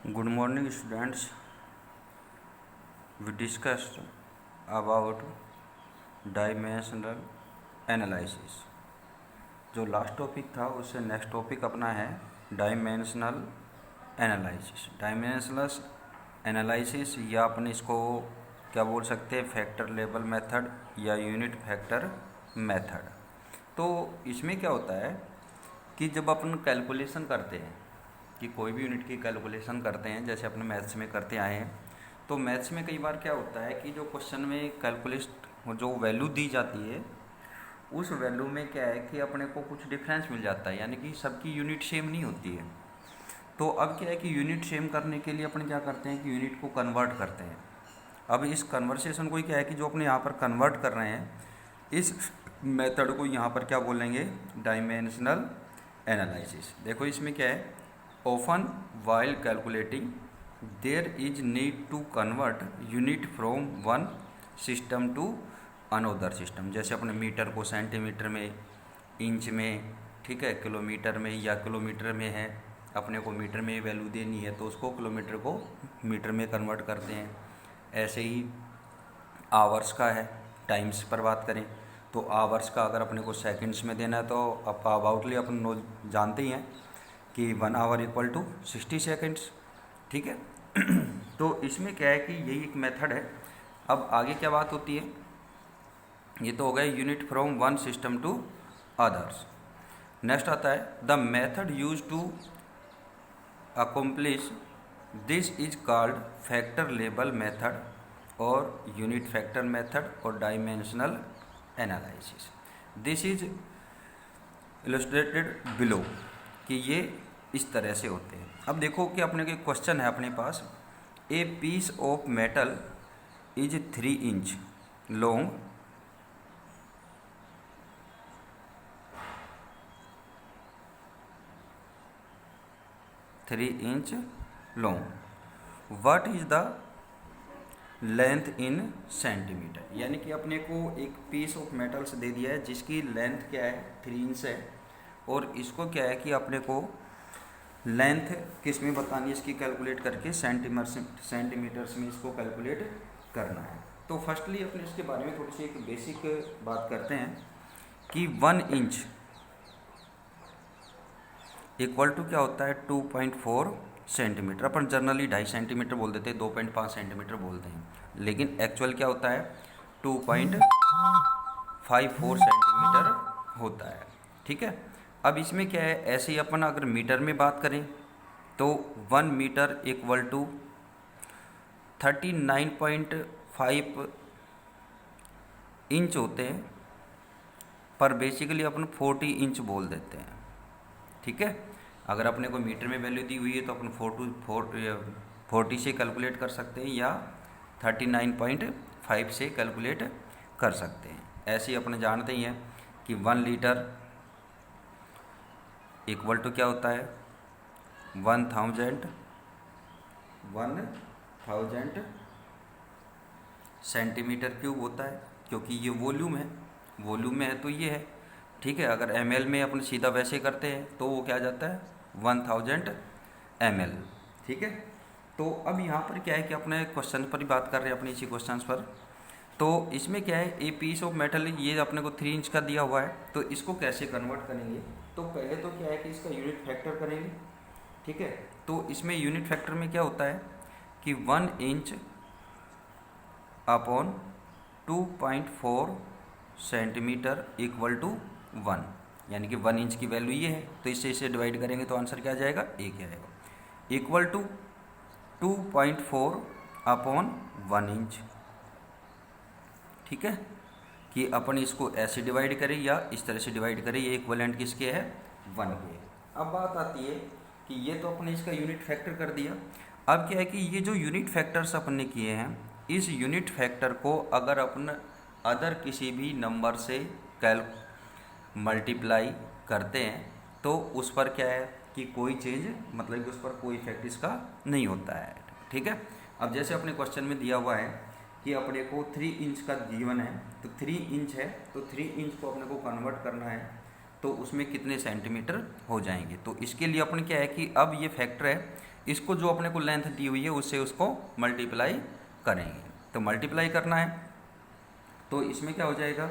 Good morning, students. We discussed about dimensional analysis. जो last topic था उससे next topic अपना है डायमेंशनल एनालिसिस। डायमेंशनल एनालिसिस या अपन इसको क्या बोल सकते हैं, फैक्टर लेवल मेथड या यूनिट फैक्टर मेथड। तो इसमें क्या होता है कि जब अपन कैलकुलेशन करते हैं कि कोई भी यूनिट की कैलकुलेशन करते हैं, जैसे अपने मैथ्स में करते आए हैं, तो मैथ्स में कई बार क्या होता है कि जो क्वेश्चन में कैलकुलेट जो वैल्यू दी जाती है उस वैल्यू में क्या है कि अपने को कुछ डिफरेंस मिल जाता है, यानी कि सबकी यूनिट सेम नहीं होती है। तो अब क्या है कि यूनिट सेम करने के लिए अपन क्या करते हैं कि यूनिट को कन्वर्ट करते हैं। अब इस कन्वर्सेशन को क्या है कि जो अपने यहाँ पर कन्वर्ट कर रहे हैं, इस मेथड को यहाँ पर क्या बोलेंगे, डायमेंशनल एनालिसिस। देखो इसमें क्या है, often while calculating there is need to convert unit from one system to another system। जैसे अपने मीटर को सेंटीमीटर में, इंच में, ठीक है, किलोमीटर में या किलोमीटर में है, अपने को मीटर में वैल्यू देनी है तो उसको किलोमीटर को मीटर में कन्वर्ट करते हैं। ऐसे ही आवर्स का है, टाइम्स पर बात करें तो आवर्स का अगर अपने को सेकंड्स में देना है तो अबाउटली अपन जानते ही हैं कि 1 आवर इक्वल टू 60 सेकेंड्स, ठीक है। तो इसमें क्या है कि यही एक मेथड है। अब आगे क्या बात होती है, ये तो हो गया unit from one system to others. Next आता है the method use to accomplish this is called factor level method और यूनिट फैक्टर मेथड और dimensional analysis. This is illustrated below कि ये इस तरह से होते हैं। अब देखो कि अपने को क्वेश्चन है अपने पास, a piece of metal is 3 inch long, what is the length in centimetre. यानी कि अपने को एक पीस ऑफ मेटल्स दे दिया है जिसकी लेंथ क्या है 3 इंच है, और इसको क्या है कि अपने को लेंथ किस में बतानी है, इसकी कैलकुलेट करके सेंटीमीटर्स में इसको कैलकुलेट करना है। तो फर्स्टली अपने इसके बारे में थोड़ी सी एक बेसिक बात करते हैं कि 1 इंच इक्वल टू क्या होता है 2.4 सेंटीमीटर। अपन जनरली 2.5 सेंटीमीटर बोल देते हैं, 2.5 सेंटीमीटर बोलते हैं, लेकिन एक्चुअल क्या होता है 2.54 सेंटीमीटर होता है, ठीक है। अब इसमें क्या है, ऐसे ही अपन अगर मीटर में बात करें तो 1 मीटर इक्वल टू 39.5 इंच होते हैं, पर बेसिकली अपन 40 इंच बोल देते हैं, ठीक है। अगर अपने को मीटर में वैल्यू दी हुई है तो अपन 40 से कैलकुलेट कर सकते हैं या 39.5 से कैलकुलेट कर सकते हैं। ऐसे ही अपन जानते ही हैं कि 1 लीटर इक्वल टू क्या होता है 1000 सेंटीमीटर क्यूब होता है, क्योंकि ये वॉल्यूम है, वॉल्यूम में है तो ये है, ठीक है। अगर ml में अपन सीधा वैसे करते हैं तो वो क्या जाता है 1000 ml, ठीक है। तो अब यहाँ पर क्या है कि अपने क्वेश्चन पर ही बात कर रहे हैं, अपने इसी क्वेश्चन पर। तो इसमें क्या है, ए पीस ऑफ मेटल ये अपने को 3 इंच का दिया हुआ है, तो इसको कैसे कन्वर्ट करेंगे। तो पहले तो क्या है कि इसका यूनिट फैक्टर करेंगे, ठीक है। तो इसमें यूनिट फैक्टर में क्या होता है कि 1 inch upon 2.4 centimetre equal to 1, यानी कि 1 इंच की वैल्यू ये है, तो इससे इसे डिवाइड करेंगे तो आंसर क्या आ जाएगा 1 आएगा, इक्वल टू 2.4 अपॉन 1 इंच, ठीक है। कि अपन इसको ऐसे डिवाइड करें या इस तरह से डिवाइड करें, ये इक्विवेलेंट किसके है 1 के। अब बात आती है कि ये तो अपने इसका यूनिट फैक्टर कर दिया। अब क्या है कि ये जो यूनिट फैक्टर्स अपन ने किए हैं, इस यूनिट फैक्टर को अगर अपन अदर किसी भी नंबर से मल्टीप्लाई करते हैं तो उस पर क्या है कि कोई चेंज, मतलब कि उस पर कोई इफेक्ट इसका नहीं होता है, ठीक है। अब जैसे अपने क्वेश्चन में दिया हुआ है कि अपने को 3 इंच का गिवन है, तो 3 इंच है तो 3 इंच को अपने को कन्वर्ट करना है, तो उसमें कितने सेंटीमीटर हो जाएंगे। तो इसके लिए अपन क्या है कि अब ये फैक्टर है, इसको जो अपने को लेंथ दी हुई है उससे उसको मल्टीप्लाई करेंगे। तो मल्टीप्लाई करना है तो इसमें क्या हो जाएगा,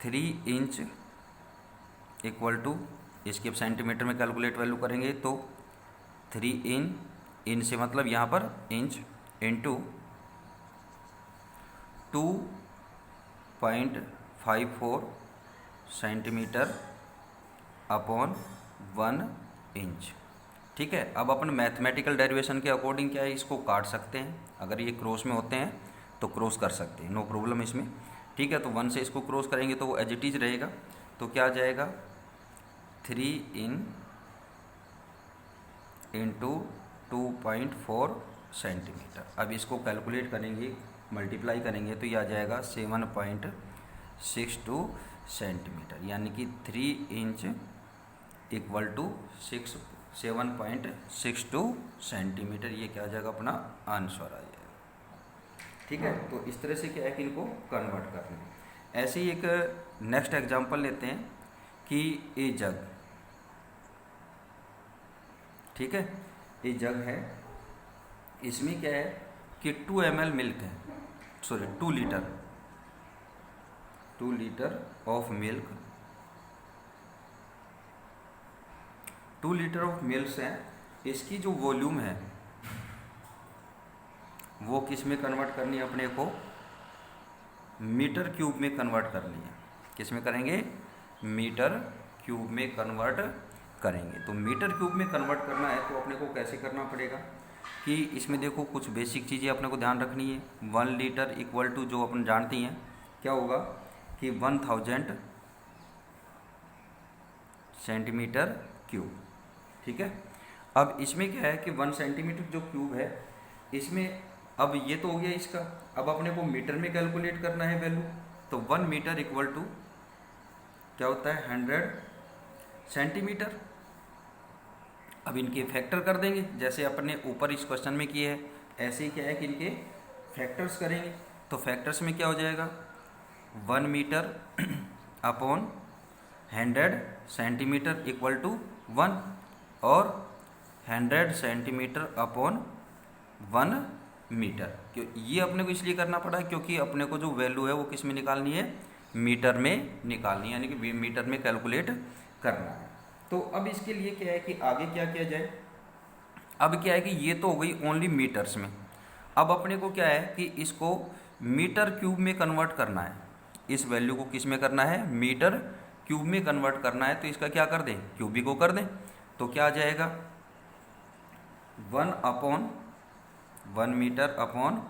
3 इंच इक्वल टू, इसके सेंटीमीटर में कैलकुलेट वैल्यू करेंगे तो 3 इन से मतलब यहाँ पर inch, into 2.54 centimetre upon 1 inch. ठीक है, अब अपन मैथमेटिकल डेरिवेशन के अकॉर्डिंग क्या है, इसको काट सकते हैं। अगर ये क्रॉस में होते हैं तो क्रॉस कर सकते हैं, नो प्रॉब्लम इसमें। ठीक है, तो 1 से इसको क्रॉस करेंगे तो वो एज इट इज रहेगा। तो क्या आ जाएगा, 3 इंटू 2.4 सेंटीमीटर। अब इसको कैलकुलेट करेंगे, मल्टीप्लाई करेंगे तो ये आ जाएगा 7.62 सेंटीमीटर, यानी कि 3 इंच इक्वल टू 7.62 सेंटीमीटर। ये क्या आ जाएगा, अपना आंसर आ जाएगा। ठीक है, तो इस तरह से क्या है कि इनको कन्वर्ट करना है। ऐसे ही एक नेक्स्ट एग्जांपल लेते हैं कि ये जग, ठीक है, ये जग है, इसमें क्या है कि 2 ml मिल्क है, sorry 2 litre of milk, 2 litre of milk है। इसकी जो वॉल्यूम है वो किस में कन्वर्ट करनी है अपने को, मीटर क्यूब में कन्वर्ट करनी है। किस में करेंगे, मीटर क्यूब में कन्वर्ट करेंगे। तो मीटर क्यूब में कन्वर्ट करना है तो अपने को कैसे करना पड़ेगा कि इसमें देखो कुछ बेसिक चीज़ें अपने को ध्यान रखनी है। 1 लीटर इक्वल टू जो अपन जानती हैं क्या होगा कि 1000 सेंटीमीटर क्यूब। ठीक है, अब इसमें क्या है कि 1 सेंटीमीटर जो क्यूब है इसमें, अब ये तो हो गया इसका, अब अपने को मीटर में कैलकुलेट करना है वैल्यू। तो 1 मीटर इक्वल टू क्या होता है, 100 सेंटीमीटर। अब इनके फैक्टर कर देंगे जैसे अपने ऊपर इस क्वेश्चन में किए हैं, ऐसे ही क्या है कि इनके फैक्टर्स करेंगे। तो फैक्टर्स में क्या हो जाएगा, 1 metre upon 100 centimetre equal to 1 और 100 सेंटीमीटर अपॉन 1 मीटर। क्यों ये अपने को इसलिए करना पड़ा क्योंकि अपने को जो वैल्यू है वो किस में निकालनी है, मीटर में निकालनी है, यानी कि मीटर में कैलकुलेट करना है। तो अब इसके लिए क्या है कि आगे क्या किया जाए, अब क्या है कि ये तो हो गई ओनली मीटर्स में। अब अपने को क्या है कि इसको मीटर क्यूब में कन्वर्ट करना है। इस वैल्यू को किस में करना है, मीटर क्यूब में कन्वर्ट करना है। तो इसका क्या कर दें, क्यूबिक को कर दें। तो क्या आ जाएगा, 1 मीटर अपॉन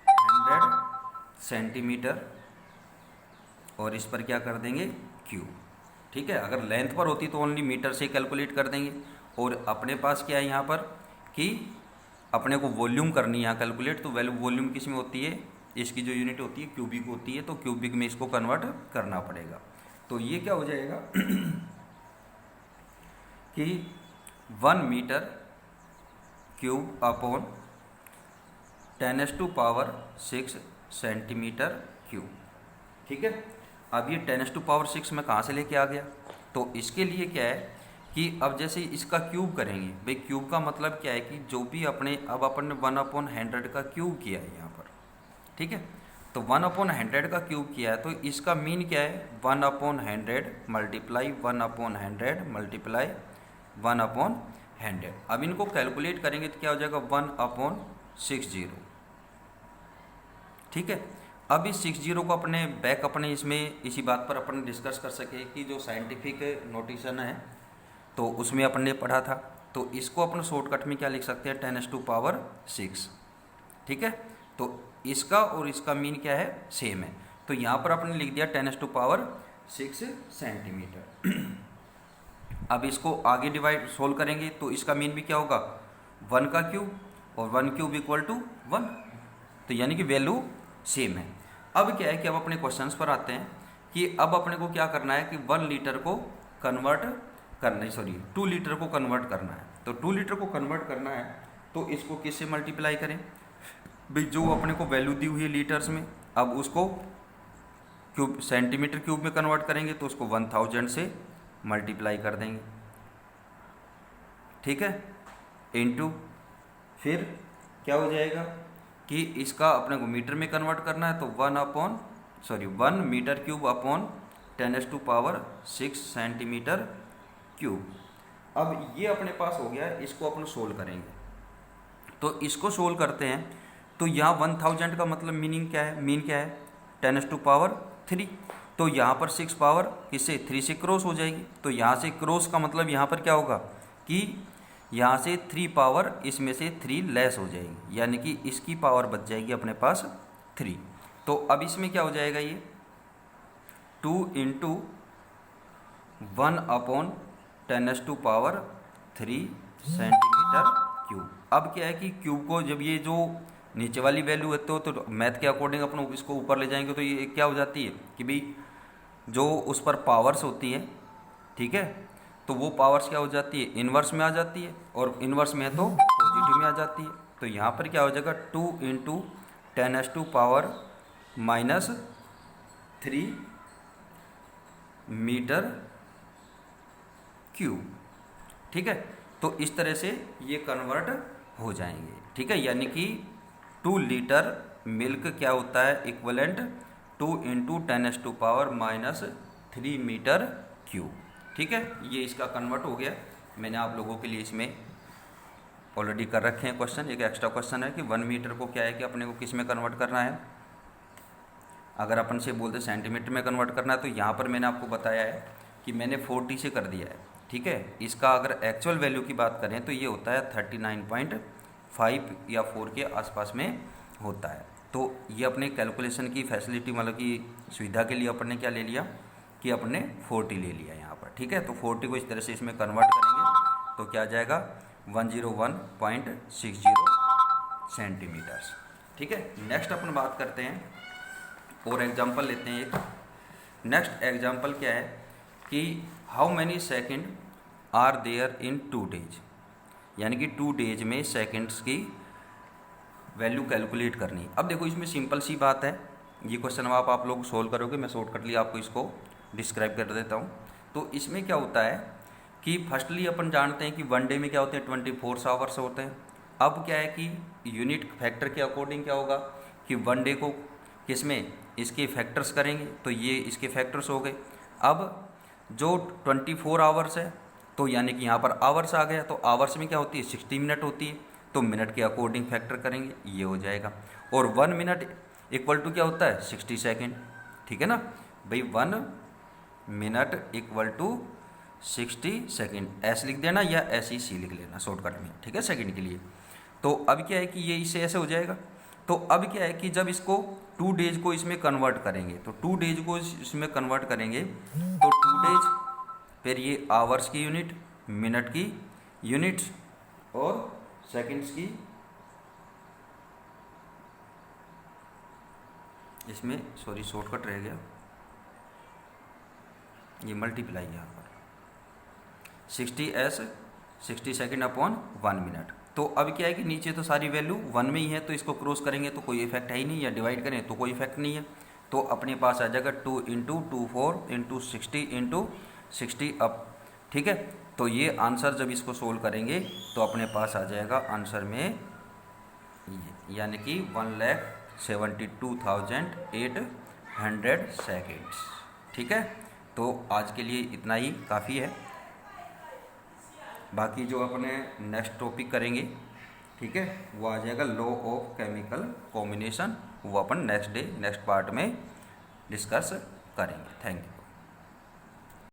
100 सेंटीमीटर और इस पर क्या कर देंगे, क्यूब। ठीक है, अगर लेंथ पर होती तो ओनली मीटर से कैलकुलेट कर देंगे। और अपने पास क्या है यहाँ पर कि अपने को वॉल्यूम करनी है यहाँ कैलकुलेट। तो वॉल्यूम किस में होती है, इसकी जो यूनिट होती है क्यूबिक होती है। तो क्यूबिक में इसको कन्वर्ट करना पड़ेगा। तो ये क्या हो जाएगा कि 1 metre cube upon 10⁻⁶ centimetre cube. ठीक है, अब ये 10⁻⁶ में कहाँ से लेके आ गया, तो इसके लिए क्या है कि अब जैसे इसका क्यूब करेंगे, भाई क्यूब का मतलब क्या है कि जो भी अपने, अब अपन ने 1/100 का क्यूब किया है यहाँ पर। ठीक है, तो 1/100 का क्यूब किया है तो इसका मीन क्या है, 1/100 मल्टीप्लाई 1/100 मल्टीप्लाई 1/100। अब इनको कैलकुलेट करेंगे तो क्या हो जाएगा, 1/60। ठीक है, अब इस 60 को अपने बैक अपने इसमें इसी बात पर अपन डिस्कस कर सके कि जो साइंटिफिक नोटेशन है तो उसमें अपन ने पढ़ा था। तो इसको अपन शॉर्टकट में क्या लिख सकते हैं, 10⁻⁶। ठीक है, तो इसका और इसका मीन क्या है, सेम है। तो यहाँ पर अपन ने लिख दिया 10⁻⁶ सेंटीमीटर। अब इसको आगे डिवाइड सोल्व करेंगे तो इसका मीन भी क्या होगा, 1 का क्यूब और 1 क्यूब इक्वल टू 1। तो यानी कि वैल्यू सेम है। अब क्या है कि अब अपने क्वेश्चंस पर आते हैं कि अब अपने को क्या करना है कि 1 लीटर को कन्वर्ट करना है, सॉरी 2 लीटर को कन्वर्ट करना है। तो 2 लीटर को कन्वर्ट करना है तो इसको किससे मल्टीप्लाई करें, भाई जो अपने को वैल्यू दी हुई है लीटर्स में, अब उसको क्यूब सेंटीमीटर क्यूब में कन्वर्ट करेंगे तो उसको 1000 से मल्टीप्लाई कर देंगे। ठीक है, इनटू फिर क्या हो जाएगा कि इसका अपने को मीटर में कन्वर्ट करना है, तो 1 metre cube upon 10⁻⁶ centimetre cube. अब ये अपने पास हो गया, इसको अपन सोल्व करेंगे। तो इसको सोल्व करते हैं, तो यहाँ 1000 का मतलब मीनिंग क्या है, मीन क्या है 10⁻3। तो यहाँ पर 6 पावर किससे 3 से क्रॉस हो जाएगी। तो यहाँ से क्रॉस का मतलब यहाँ पर क्या होगा कि यहाँ से 3 पावर इसमें से 3 लेस हो जाएगी, यानी कि इसकी पावर बच जाएगी अपने पास 3। तो अब इसमें क्या हो जाएगा, ये 2 × 1/10⁻³ सेंटीमीटर क्यूब। अब क्या है कि क्यूब को जब ये जो नीचे वाली वैल्यू है तो मैथ के अकॉर्डिंग अपन इसको ऊपर ले जाएंगे, तो ये क्या हो जाती है कि भाई जो उस पर पावर्स होती हैं, ठीक है, तो वो पावर्स क्या हो जाती है इन्वर्स में आ जाती है, और इन्वर्स में है तो पॉजिटिव में आ जाती है। तो यहाँ पर क्या हो जाएगा 2 × 10⁻³ मीटर क्यूब, ठीक है। तो इस तरह से ये कन्वर्ट हो जाएंगे, ठीक है, यानी कि 2 लीटर मिल्क क्या होता है इक्वलेंट 2 × 10⁻³ मीटर क्यूब, ठीक है। ये इसका कन्वर्ट हो गया। मैंने आप लोगों के लिए इसमें ऑलरेडी कर रखे हैं क्वेश्चन, एक एक्स्ट्रा क्वेश्चन है कि 1 मीटर को क्या है कि अपने को किस में कन्वर्ट करना है। अगर अपन से बोलते सेंटीमीटर में कन्वर्ट करना है, तो यहाँ पर मैंने आपको बताया है कि मैंने 40 से कर दिया है, ठीक है। इसका अगर एक्चुअल वैल्यू की बात करें तो ये होता है 39.5 या 4 के आसपास में होता है। तो ये अपने कैलकुलेशन की फैसिलिटी मतलब कि सुविधा के लिए अपन ने क्या ले लिया कि अपन ने 40 ले लिया यहाँ पर, ठीक है। तो 40 को इस तरह से इसमें कन्वर्ट करेंगे तो क्या आ जाएगा 101.60 सेंटीमीटर्स, ठीक है। नेक्स्ट अपन बात करते हैं और एग्जांपल लेते हैं एक। नेक्स्ट एग्जांपल क्या है कि how many second are there in 2 days, यानी कि 2 डेज में सेकंड्स की वैल्यू कैलकुलेट करनी। अब देखो इसमें सिंपल सी बात है, ये क्वेश्चन आप लोग सोल्व करोगे, मैं शॉर्टकटली आपको इसको डिस्क्राइब कर देता हूँ। तो इसमें क्या होता है कि फर्स्टली अपन जानते हैं कि 1 डे में क्या होते हैं 24 आवर्स होते हैं। अब क्या है कि यूनिट फैक्टर के अकॉर्डिंग क्या होगा कि 1 डे को किस में इसके फैक्टर्स करेंगे, तो ये इसके फैक्टर्स हो गए। अब जो 24 आवर्स है तो यानी कि यहाँ पर आवर्स आ गया, तो आवर्स में क्या होती है 60 मिनट होती है, तो मिनट के अकॉर्डिंग फैक्टर करेंगे, ये हो जाएगा। और 1 मिनट इक्वल टू क्या होता है 60 सेकेंड, ठीक है ना भाई। 1 मिनट इक्वल टू 60 सेकेंड, ऐसे लिख देना या ऐसे सी लिख लेना शॉर्टकट में, ठीक है, सेकेंड के लिए। तो अब क्या है कि ये इससे ऐसे हो जाएगा। तो अब क्या है कि जब इसको 2 डेज को इसमें कन्वर्ट करेंगे, तो 2 डेज को इसमें कन्वर्ट करेंगे तो 2 डेज, फिर ये आवर्स की यूनिट, मिनट की यूनिट्स और सेकंड्स की, इसमें सॉरी शॉर्टकट रह गया, ये मल्टीप्लाई यहाँ पर 60 सेकेंड अपॉन 1 मिनट। तो अब क्या है कि नीचे तो सारी वैल्यू 1 में ही है, तो इसको क्रॉस करेंगे तो कोई इफेक्ट है ही नहीं, या डिवाइड करें तो कोई इफेक्ट नहीं है। तो अपने पास आ जाएगा 2 × 24 × 60 × 60 अप, ठीक है। तो ये आंसर जब इसको सोल्व करेंगे तो अपने पास आ जाएगा आंसर में यानी कि 1,72,800 सेकेंड्स, ठीक है। तो आज के लिए इतना ही काफ़ी है। बाकी जो अपने नेक्स्ट टॉपिक करेंगे, ठीक है, वो आ जाएगा लॉ ऑफ केमिकल कॉम्बिनेशन, वो अपन नेक्स्ट डे नेक्स्ट पार्ट में डिस्कस करेंगे। Thank you.